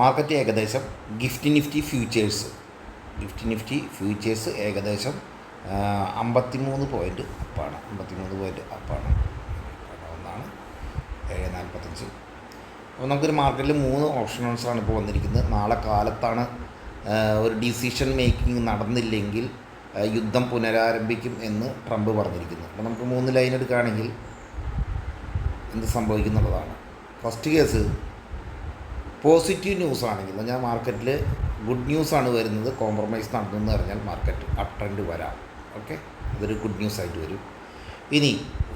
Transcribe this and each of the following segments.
Market ഏകദേശം gift Nifty futures ഏകദേശം 53 point അപ്പാണ്. 53 പോയിൻ്റ് അപ്പാണ്. ഒന്നാണ് 7.45. അപ്പോൾ നമുക്കൊരു മാർക്കറ്റിൽ 3 ഓപ്ഷൻസാണ് ഇപ്പോൾ വന്നിരിക്കുന്നത്. നാളെ കാലത്താണ് ഒരു ഡിസിഷൻ മേക്കിംഗ് നടന്നില്ലെങ്കിൽ യുദ്ധം പുനരാരംഭിക്കും എന്ന് ട്രംപ് പറഞ്ഞിരിക്കുന്നു. അപ്പോൾ നമുക്ക് 3 ലൈൻ എടുക്കുകയാണെങ്കിൽ എന്ത് സംഭവിക്കുന്നുള്ളതാണ്. ഫസ്റ്റ് കേസ് പോസിറ്റീവ് ന്യൂസ് ആണെങ്കിൽ, ഞാൻ മാർക്കറ്റിൽ ഗുഡ് ന്യൂസാണ് വരുന്നത്, കോംപ്രമൈസ് നടന്നു പറഞ്ഞാൽ മാർക്കറ്റ് അപ് ട്രെൻഡ് വരാം. ഓക്കെ, അതൊരു ഗുഡ് ന്യൂസ് ആയിട്ട് വരും. ഇനി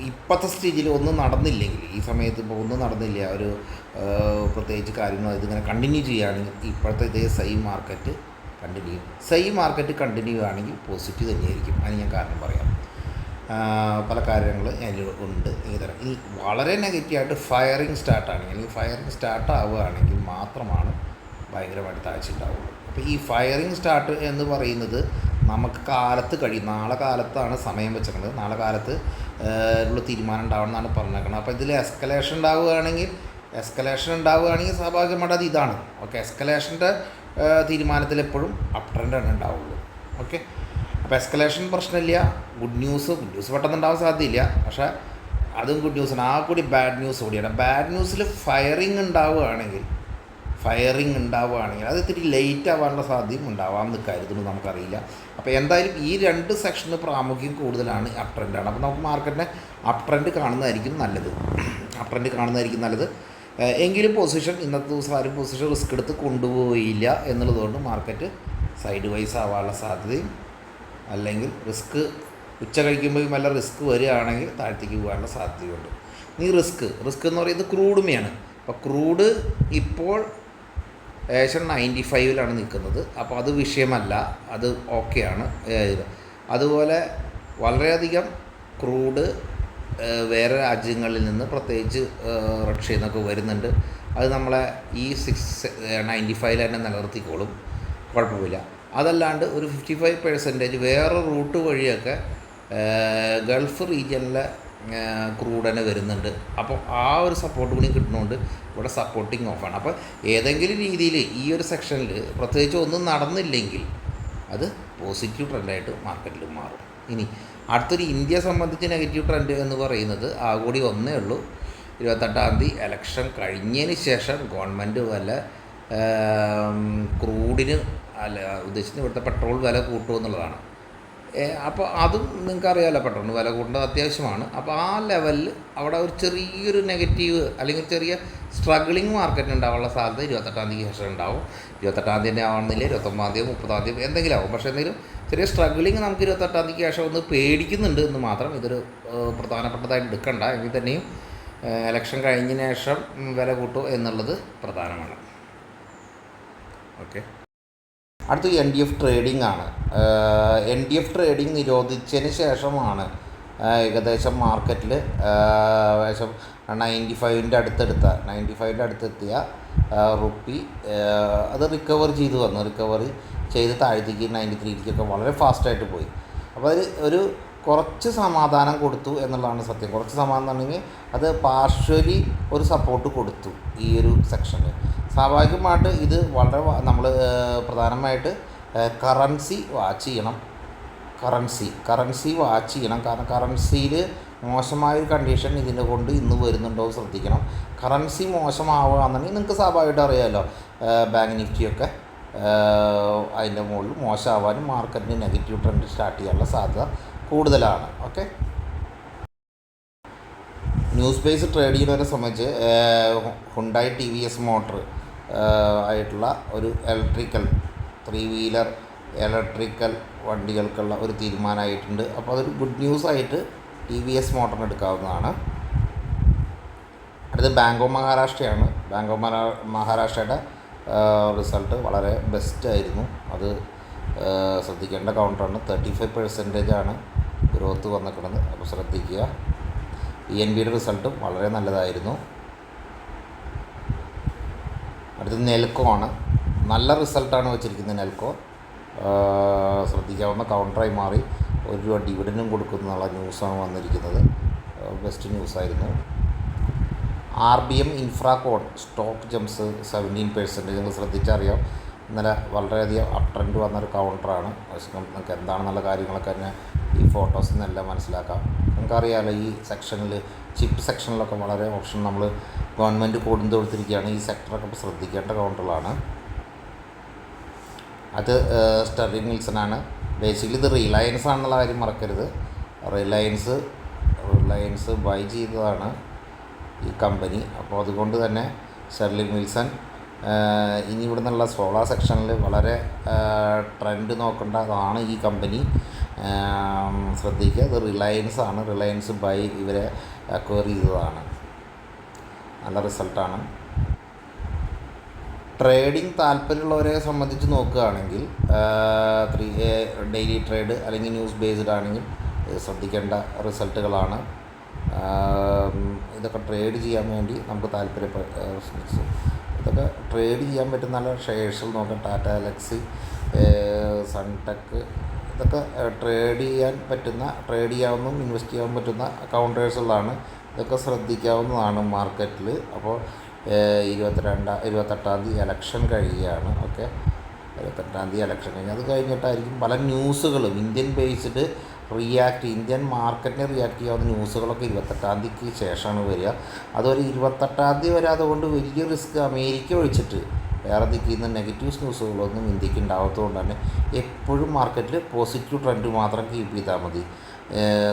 ഇപ്പോഴത്തെ സ്റ്റേജിൽ ഒന്നും നടന്നില്ലെങ്കിൽ, ഈ സമയത്ത് ഇപ്പോൾ ഒന്നും നടന്നില്ല, ഒരു പ്രത്യേകിച്ച് കാര്യങ്ങൾ ഇതിങ്ങനെ കണ്ടിന്യൂ ചെയ്യുകയാണെങ്കിൽ ഇപ്പോഴത്തെ ഇതേ മാർക്കറ്റ് കണ്ടിന്യൂ ആണെങ്കിൽ പോസിറ്റീവ് തന്നെയായിരിക്കും. അതിന് ഞാൻ കാരണം പറയാം. പല കാര്യങ്ങൾ അതിൽ ഉണ്ട്. ഇതരം ഈ വളരെ നെഗറ്റീവായിട്ട് ഫയറിങ് സ്റ്റാർട്ട് ആവുകയാണെങ്കിൽ മാത്രമാണ് ഭയങ്കരമായിട്ട് താഴ്ച ഉണ്ടാവുള്ളൂ. അപ്പോൾ ഈ ഫയറിങ് സ്റ്റാർട്ട് എന്ന് പറയുന്നത് നമുക്ക് കാലത്ത് കഴിയും. നാളെ കാലത്താണ് സമയം വെച്ചിട്ടുള്ളത്. നാളെ കാലത്ത് ഉള്ള തീരുമാനം ഉണ്ടാവണമെന്നാണ് പറഞ്ഞേക്കുന്നത്. അപ്പോൾ ഇതിൽ എസ്കലേഷൻ ഉണ്ടാവുകയാണെങ്കിൽ സ്വാഭാവികമായിട്ട് അത് ഇതാണ്. ഓക്കെ, എസ്കലേഷൻ്റെ തീരുമാനത്തിൽ എപ്പോഴും അപ് ട്രെൻഡാണ് ഉണ്ടാവുള്ളൂ. ഓക്കെ, അപ്പോൾ എസ്കലേഷൻ പ്രശ്നമില്ല. ഗുഡ് ന്യൂസ് പെട്ടെന്ന് ഉണ്ടാവാൻ സാധ്യതയില്ല, പക്ഷേ അതും ഗുഡ് ന്യൂസാണ്. ആ കൂടി ബാഡ് ന്യൂസ് കൂടിയാണ്. ബാഡ് ന്യൂസിൽ ഫയറിങ് ഉണ്ടാവുകയാണെങ്കിൽ അത് ഇത്തിരി ലേറ്റ് ആവാനുള്ള സാധ്യതയും ഉണ്ടാവാമെന്ന് കരുതുന്നു, നമുക്കറിയില്ല. അപ്പോൾ എന്തായാലും ഈ 2 സെക്ഷന് പ്രാമുഖ്യം കൂടുതലാണ്. അപ് ട്രെൻഡാണ്. അപ്പോൾ നമുക്ക് മാർക്കറ്റിനെ അപ് ട്രെൻഡ് കാണുന്നതായിരിക്കും നല്ലത്. എങ്കിലും ഇന്നത്തെ ദിവസം ആരും പൊസിഷൻ റിസ്ക് എടുത്ത് കൊണ്ടുപോയില്ല എന്നുള്ളതുകൊണ്ട് മാർക്കറ്റ് സൈഡ് വൈസ് ആവാനുള്ള സാധ്യതയും, അല്ലെങ്കിൽ ഉച്ച കഴിക്കുമ്പോൾ വല്ല റിസ്ക് വരികയാണെങ്കിൽ താഴത്തേക്ക് പോകാനുള്ള സാധ്യതയുണ്ട്. ഈ റിസ്ക് എന്ന് പറയുന്നത് ക്രൂഡുമയാണ്. അപ്പോൾ ക്രൂഡ് ഇപ്പോൾ ഏകദേശം 95 നിൽക്കുന്നത്. അപ്പോൾ അത് വിഷയമല്ല, അത് ഓക്കെയാണ്. അതുപോലെ വളരെയധികം ക്രൂഡ് വേറെ രാജ്യങ്ങളിൽ നിന്ന്, പ്രത്യേകിച്ച് റഷ്യയിൽ നിന്നൊക്കെ വരുന്നുണ്ട്. അത് നമ്മളെ ഈ 695 തന്നെ നിലനിർത്തിക്കോളും, കുഴപ്പമില്ല. അതല്ലാണ്ട് ഒരു 55% വേറെ റൂട്ട് വഴിയൊക്കെ ഗൾഫ് റീജിയനിലെ ക്രൂഡ് തന്നെ വരുന്നുണ്ട്. അപ്പോൾ ആ ഒരു സപ്പോർട്ട് കൂടി കിട്ടുന്നതുകൊണ്ട് ഇവിടെ സപ്പോർട്ടിങ് ഓഫാണ്. അപ്പോൾ ഏതെങ്കിലും രീതിയിൽ ഈ ഒരു സെക്ഷനിൽ പ്രത്യേകിച്ച് ഒന്നും നടന്നില്ലെങ്കിൽ അത് പോസിറ്റീവ് ട്രെൻഡായിട്ട് മാർക്കറ്റിൽ മാറും. ഇനി അടുത്തൊരു ഇന്ത്യയെ സംബന്ധിച്ച് നെഗറ്റീവ് ട്രെൻഡ് എന്ന് പറയുന്നത് കൂടി ഒന്നേ ഉള്ളൂ. 28-ാം തീയതി ഇലക്ഷൻ കഴിഞ്ഞതിന് ശേഷം ഗവൺമെൻറ് വല്ല ക്രൂഡിന് ഉദ്ദേശിക്കുന്ന ഇവിടുത്തെ പെട്രോൾ വില കൂട്ടുമെന്നുള്ളതാണ്. അപ്പോൾ അതും നിങ്ങൾക്കറിയാമല്ലോ, പെട്രോളിന് വില കൂട്ടേണ്ടത് അത്യാവശ്യമാണ്. അപ്പോൾ ആ ലെവലിൽ അവിടെ ഒരു ചെറിയൊരു നെഗറ്റീവ് അല്ലെങ്കിൽ ചെറിയ സ്ട്രഗ്ലിങ് മാർക്കറ്റ് ഉണ്ടാവാനുള്ള സാധ്യത 28-ാം തീയതിക്ക് ശേഷം ഉണ്ടാവും. 28-ാം തീയതി തന്നെ ആവുന്നില്ല, 29-ാം തീയതി 30-ാം തീയതി എന്തെങ്കിലും ആവും. പക്ഷേ എന്തെങ്കിലും ചെറിയ സ്ട്രഗ്ലിങ് നമുക്ക് 28-ാം തീയതിക്ക് ശേഷം ഒന്ന് പേടിക്കുന്നുണ്ട് എന്ന് മാത്രം. ഇതൊരു പ്രധാനപ്പെട്ടതായിട്ട് എടുക്കണ്ട. എങ്കിൽ തന്നെയും ഇലക്ഷൻ കഴിഞ്ഞതിന് ശേഷം വില കൂട്ടുമോ എന്നുള്ളത് പ്രധാനമാണ്. ഓക്കെ, അടുത്ത NDF ട്രേഡിംഗ് ആണ്. NDF ട്രേഡിംഗ് നിരോധിച്ചതിന് ശേഷമാണ് ഏകദേശം മാർക്കറ്റിൽ ഏകദേശം 95-ൻ്റെ അടുത്തെത്തിയ റുപ്പി അത് റിക്കവർ ചെയ്ത് താഴത്തേക്ക് 93-ലേക്കൊക്കെ വളരെ ഫാസ്റ്റായിട്ട് പോയി. അപ്പോൾ അത് ഒരു കുറച്ച് സമാധാനം കൊടുത്തു എന്നുള്ളതാണ് സത്യം. കുറച്ച് സമാധാനം ഉണ്ടെങ്കിൽ അത് പാർഷ്യലി ഒരു സപ്പോർട്ട് കൊടുത്തു ഈ ഒരു സെക്ഷന്. സ്വാഭാവികമായിട്ട് ഇത് വളരെ നമ്മൾ പ്രധാനമായിട്ട് കറൻസി വാച്ച് ചെയ്യണം. കാരണം കറൻസിയിൽ മോശമായൊരു കണ്ടീഷൻ ഇതിനെ കൊണ്ട് ഇന്ന് വരുന്നുണ്ടോ ശ്രദ്ധിക്കണം. കറൻസി മോശമാവുകയാണെന്നുണ്ടെങ്കിൽ നിങ്ങൾക്ക് സ്വാഭാവികമായിട്ട് അറിയാമല്ലോ, ബാങ്ക് നിഫ്റ്റിയൊക്കെ അതിൻ്റെ മുകളിൽ മോശമാവാനും മാർക്കറ്റിന് നെഗറ്റീവ് ട്രെൻഡ് സ്റ്റാർട്ട് ചെയ്യാനുള്ള സാധ്യത കൂടുതലാണ്. ഓക്കെ, ന്യൂസ് ബേസ് ട്രേഡ് ചെയ്യുന്നവരെ സംബന്ധിച്ച് ഹുണ്ടായി TVS മോട്ടർ ആയിട്ടുള്ള ഒരു ഇലക്ട്രിക്കൽ 3 വീലർ ഇലക്ട്രിക്കൽ വണ്ടികൾക്കുള്ള ഒരു തീരുമാനമായിട്ടുണ്ട്. അപ്പോൾ അതൊരു ഗുഡ് ന്യൂസായിട്ട് TVS മോട്ടറിന് എടുക്കാവുന്നതാണ്. അടുത്ത് ബാങ്ക് ഓഫ് മഹാരാഷ്ട്രയാണ്. ബാങ്ക് ഓഫ് മഹാരാഷ്ട്രയുടെ റിസൾട്ട് ബെസ്റ്റ് ആയിരുന്നു. അത് ശ്രദ്ധിക്കേണ്ട കൗണ്ടറാണ്. 35% ഗ്രോത്ത് വന്നിട്ടുള്ളത്. അപ്പോൾ ശ്രദ്ധിക്കുക. PNBയുടെ റിസൾട്ടും വളരെ നല്ലതായിരുന്നു. അടുത്തത് നെൽക്കോ ആണ്. നല്ല റിസൾട്ടാണ് വെച്ചിരിക്കുന്നത് നെൽക്കോ. ശ്രദ്ധിക്കാവുന്ന കൗണ്ടറായി മാറി. ₹1 ഡിവിഡൻഡും കൊടുക്കുന്നുള്ള ന്യൂസാണ് വന്നിരിക്കുന്നത്. ബെസ്റ്റ് ന്യൂസായിരുന്നു. RBM Infracon stock jumps 17%. നിങ്ങൾ ശ്രദ്ധിച്ചറിയാം, ഇന്നലെ വളരെയധികം അപ് ട്രെൻഡ് വന്നൊരു കൗണ്ടറാണ്. പക്ഷേ നമുക്ക് എന്താണെന്നുള്ള കാര്യങ്ങളൊക്കെ തന്നെ ഈ ഫോട്ടോസിൽ നിന്നെല്ലാം മനസ്സിലാക്കാം. നമുക്കറിയാമല്ലോ, ഈ സെക്ഷനിൽ ചിപ്പ് സെക്ഷനിലൊക്കെ വളരെ ഓപ്ഷൻ നമ്മൾ ഗവൺമെൻറ് കൊടുത്തു കൊടുത്തിരിക്കുകയാണ്. ഈ സെക്ടറൊക്കെ ഇപ്പോൾ ശ്രദ്ധിക്കേണ്ട കൗണ്ടറുകളാണ്. അത് സ്റ്റെർലിംഗ് വിൽസനാണ്. ബേസിക്കലി ഇത് റിലയൻസ് ആണെന്നുള്ള കാര്യം മറക്കരുത്. റിലയൻസ് ബൈ ചെയ്തതാണ് ഈ കമ്പനി. അപ്പോൾ അതുകൊണ്ട് തന്നെ സ്റ്റെർലിംഗ് വിൽസൺ ഇനി ഇവിടെ നിന്നുള്ള സോളാർ സെക്ഷനിൽ വളരെ ട്രെൻഡ് നോക്കേണ്ടതാണ് ഈ കമ്പനി. ശ്രദ്ധിക്കുക, ഇത് റിലയൻസ് ആണ്. റിലയൻസ് ബൈ ഇവരെ അക്വയർ ചെയ്തതാണ്. നല്ല റിസൾട്ടാണ്. ട്രേഡിംഗ് താല്പര്യമുള്ളവരെ സംബന്ധിച്ച് നോക്കുകയാണെങ്കിൽ ഡെയിലി ട്രേഡ് അല്ലെങ്കിൽ ന്യൂസ് ബേസ്ഡ് ആണെങ്കിൽ ശ്രദ്ധിക്കേണ്ട റിസൾട്ടുകളാണ്. ഇതൊക്കെ ട്രേഡ് ചെയ്യാൻ വേണ്ടി നമുക്ക് ഇതൊക്കെ ട്രേഡ് ചെയ്യാൻ പറ്റുന്ന നല്ല ഷെയർസിൽ നോക്കാം. ടാറ്റ എലക്സി, സൺടെക്, ഇതൊക്കെ ട്രേഡ് ചെയ്യാവുന്നതും ഇൻവെസ്റ്റ് ചെയ്യാൻ പറ്റുന്ന കൗണ്ടേഴ്സുകളാണ്. ഇതൊക്കെ ശ്രദ്ധിക്കാവുന്നതാണ് മാർക്കറ്റിൽ. അപ്പോൾ 28-ാം തീയതി ഇലക്ഷൻ കഴിയുകയാണ്. ഓക്കെ, 28-ാം തീയതി ഇലക്ഷൻ കഴിഞ്ഞ് അത് കഴിഞ്ഞിട്ടായിരിക്കും പല ന്യൂസുകളും ഇന്ത്യൻ മാർക്കറ്റിനെ റിയാക്ട് ചെയ്യാവുന്ന ന്യൂസുകളൊക്കെ 28-ാം തീയതിക്ക് ശേഷമാണ് വരിക. അതൊരു 28-ാം തീയതി വരെ അതുകൊണ്ട് വലിയ റിസ്ക് അമേരിക്ക ഒഴിച്ചിട്ട് വേറെ ദിക്കിൽ നിന്ന് നെഗറ്റീവ്സ് ന്യൂസുകളൊന്നും ഇന്ത്യക്ക് ഉണ്ടാകാത്തതുകൊണ്ട് തന്നെ എപ്പോഴും മാർക്കറ്റിൽ പോസിറ്റീവ് ട്രെൻഡ് മാത്രം കീപ്പ് ചെയ്താൽ മതി.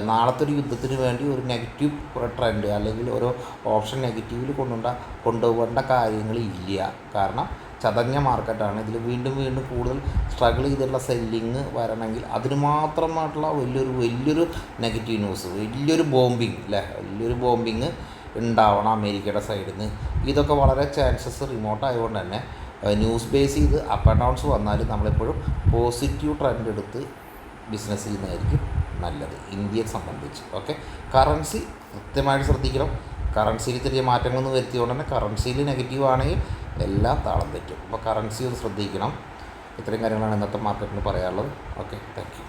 നാളത്തെ ഒരു യുദ്ധത്തിന് വേണ്ടി ഒരു നെഗറ്റീവ് ട്രെൻഡ് അല്ലെങ്കിൽ ഓരോ ഓപ്ഷൻ നെഗറ്റീവിൽ കൊണ്ടുപോകേണ്ട കാര്യങ്ങളില്ല. കാരണം ചതഞ്ഞ മാർക്കറ്റാണ്. ഇതിൽ വീണ്ടും കൂടുതൽ സ്ട്രഗിൾ ചെയ്തിട്ടുള്ള സെല്ലിങ് വരണമെങ്കിൽ അതിന് മാത്രമായിട്ടുള്ള വലിയൊരു നെഗറ്റീവ് ന്യൂസ്, വലിയൊരു ബോംബിങ് ഉണ്ടാവണം അമേരിക്കയുടെ സൈഡിൽ നിന്ന്. ഇതൊക്കെ വളരെ ചാൻസസ് റിമോട്ട് ആയതുകൊണ്ട് തന്നെ ന്യൂസ് ബേസ് ചെയ്ത് അപ്പ് ആൻഡ് ഡൗൺസ് വന്നാൽ നമ്മളെപ്പോഴും പോസിറ്റീവ് ട്രെൻഡ് എടുത്ത് ബിസിനസ് ചെയ്യുന്നതായിരിക്കും നല്ലത് ഇന്ത്യയെ സംബന്ധിച്ച്. ഓക്കെ, കറൻസി കൃത്യമായിട്ട് ശ്രദ്ധിക്കണം. കറൻസിയിൽ ചെറിയ മാറ്റങ്ങളൊന്നും വരുത്തിയതുകൊണ്ട് തന്നെ കറൻസിയിൽ നെഗറ്റീവ് ആണെങ്കിൽ എല്ലാം താളം തെറ്റും. അപ്പോൾ കറൻസി ഒന്ന് ശ്രദ്ധിക്കണം. ഇത്രയും കാര്യങ്ങളാണ് ഇന്നത്തെ മാർക്കറ്റിന് പറയാനുള്ളത്. Okay, thank you.